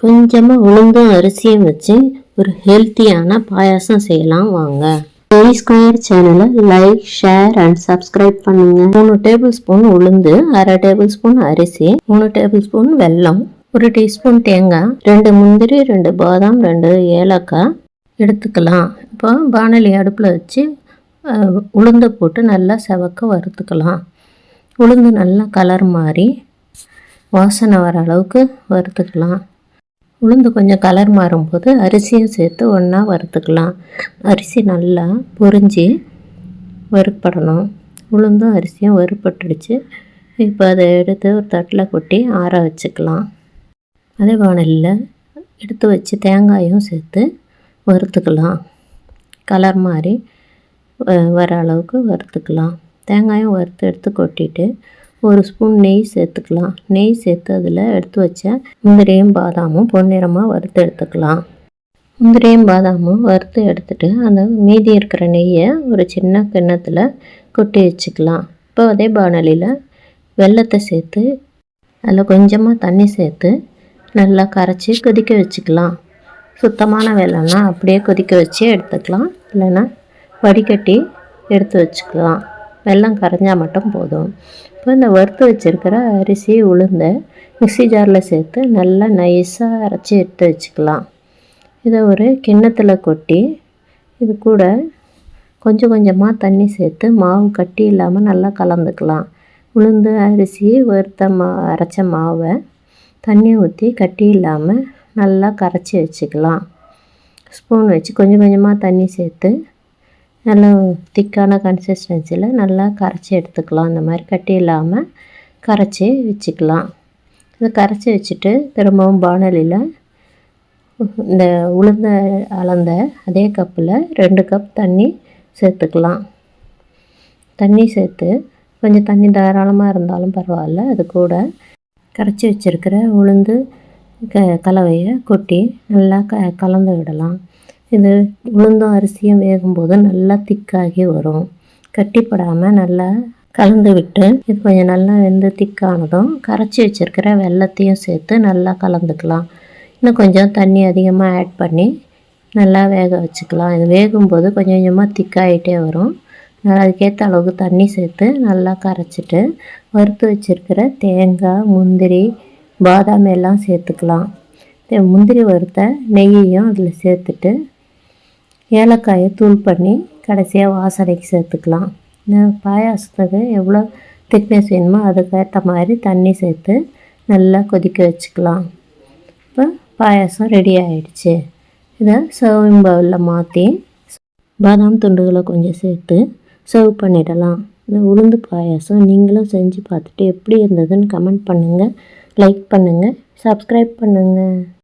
கொஞ்சமாக உளுந்தும் அரிசியும் வச்சு ஒரு ஹெல்த்தியான பாயாசம் செய்யலாம் வாங்க. ஜெய் ஸ்கொயர் சேனலை லைக், ஷேர் அண்ட் சப்ஸ்கிரைப் பண்ணுங்க. 3 டேபிள் ஸ்பூன் உளுந்து, 1/2 டேபிள் ஸ்பூன் அரிசி, 3 டேபிள் ஸ்பூன் வெல்லம், 1 டீஸ்பூன் தேங்காய், 2 முந்திரி, 2 பாதாம், 2 ஏலக்காய் எடுத்துக்கலாம். இப்போ வானொலி அடுப்பில் வச்சு உளுந்தை போட்டு நல்லா செவக்க வறுத்துக்கலாம். உளுந்து நல்லா கலர் மாறி வாசனை வர அளவுக்கு வறுத்துக்கலாம். உளுந்து கொஞ்சம் கலர் மாறும்போது அரிசியும் சேர்த்து ஒன்றா வறுத்துக்கலாம். அரிசி நல்லா பொரிஞ்சு வறுப்படணும். உளுந்தும் அரிசியும் வறுப்பட்டுடுச்சு. இப்போ அதை எடுத்து ஒரு தட்டில் கொட்டி ஆற வச்சுக்கலாம். அதே வானலில் எடுத்து வச்சு தேங்காயும் சேர்த்து வறுத்துக்கலாம். கலர் மாதிரி வர அளவுக்கு வறுத்துக்கலாம். தேங்காயும் வறுத்து எடுத்து கொட்டிட்டு 1 ஸ்பூன் நெய் சேர்த்துக்கலாம். நெய் சேர்த்து அதில் எடுத்து வச்ச முந்திரியும் பாதாமும் பொன்னிறமாக வறுத்து எடுத்துக்கலாம். முந்திரியும் பாதாமும் வறுத்து எடுத்துட்டு அந்த மீதி இருக்கிற நெய்யை ஒரு சின்ன கிண்ணத்தில் கொட்டி வச்சுக்கலாம். இப்போ அதே பானலியில் வெல்லத்தை சேர்த்து அதில் கொஞ்சமாக தண்ணி சேர்த்து நல்லா கரைச்சி கொதிக்க வச்சுக்கலாம். சுத்தமான வெல்லம்னா அப்படியே கொதிக்க வச்சு எடுத்துக்கலாம், இல்லைன்னா வடிகட்டி எடுத்து வச்சுக்கலாம். வெல்லம் கரைஞ்சால் மட்டும் போதும். இப்போ இந்த வறுத்து வச்சுருக்கிற அரிசி உளுந்தை மிக்ஸி ஜாரில் சேர்த்து நல்லா நைஸாக அரைச்சி எடுத்து வச்சுக்கலாம். இதை ஒரு கிண்ணத்தில் கொட்டி இது கூட கொஞ்சம் கொஞ்சமாக தண்ணி சேர்த்து மாவு கட்டி இல்லாமல் நல்லா கலந்துக்கலாம். உளுந்து அரிசி வறுத்த அரைச்ச மாவை தண்ணி ஊற்றி கட்டி இல்லாமல் நல்லா கரைச்சி வச்சுக்கலாம். ஸ்பூன் வச்சு கொஞ்சம் கொஞ்சமாக தண்ணி சேர்த்து நல்லா திக்கான கன்சிஸ்டன்சியில் நல்லா கரைச்சி எடுத்துக்கலாம். இந்த மாதிரி கட்டி இல்லாமல் கரைச்சி வச்சுக்கலாம். இதை கரைச்சி வச்சுட்டு திரும்பவும் பானலியில் இந்த உளுந்த அளந்த அதே கப்பில் 2 கப் தண்ணி சேர்த்துக்கலாம். தண்ணி சேர்த்து கொஞ்சம் தண்ணி தாராளமாக இருந்தாலும் பரவாயில்ல, அது கூட கரைச்சி வச்சுருக்கிற உளுந்து கலவையை கொட்டி நல்லா கலந்து விடலாம். இது உளுந்தும் அரிசியும் வேகும்போது நல்லா திக்காகி வரும். கட்டிப்படாமல் நல்லா கலந்து விட்டு இது கொஞ்சம் நல்லா வெந்து திக்கானதும் கரைச்சி வச்சுருக்கிற வெல்லத்தையும் சேர்த்து நல்லா கலந்துக்கலாம். இன்னும் கொஞ்சம் தண்ணி அதிகமாக ஆட் பண்ணி நல்லா வேக வச்சுக்கலாம். இது வேகும்போது கொஞ்சம் கொஞ்சமாக திக்காகிட்டே வரும். அதுக்கேற்ற அளவுக்கு தண்ணி சேர்த்து நல்லா கரைச்சிட்டு வறுத்து வச்சுருக்கிற தேங்காய், முந்திரி, பாதாம் எல்லாம் சேர்த்துக்கலாம். முந்திரி வறுத்த நெய்யையும் அதில் சேர்த்துட்டு ஏலக்காயை தூள் பண்ணி கடைசியாக வாசனைக்கு சேர்த்துக்கலாம். இந்த பாயாசத்துக்கு எவ்வளோ திக்னஸ் வேணுமோ அதுக்கேற்ற மாதிரி தண்ணி சேர்த்து நல்லா கொதிக்க வச்சுக்கலாம். இப்போ பாயாசம் ரெடி ஆகிடுச்சு. இதை சர்விங் பவுலில் மாற்றி பாதாம் துண்டுகளை கொஞ்சம் சேர்த்து சர்வ் பண்ணிடலாம். இந்த உளுந்து பாயாசம் நீங்களும் செஞ்சு பார்த்துட்டு எப்படி இருந்ததுன்னு கமெண்ட் பண்ணுங்கள், லைக் பண்ணுங்கள், சப்ஸ்கிரைப் பண்ணுங்கள்.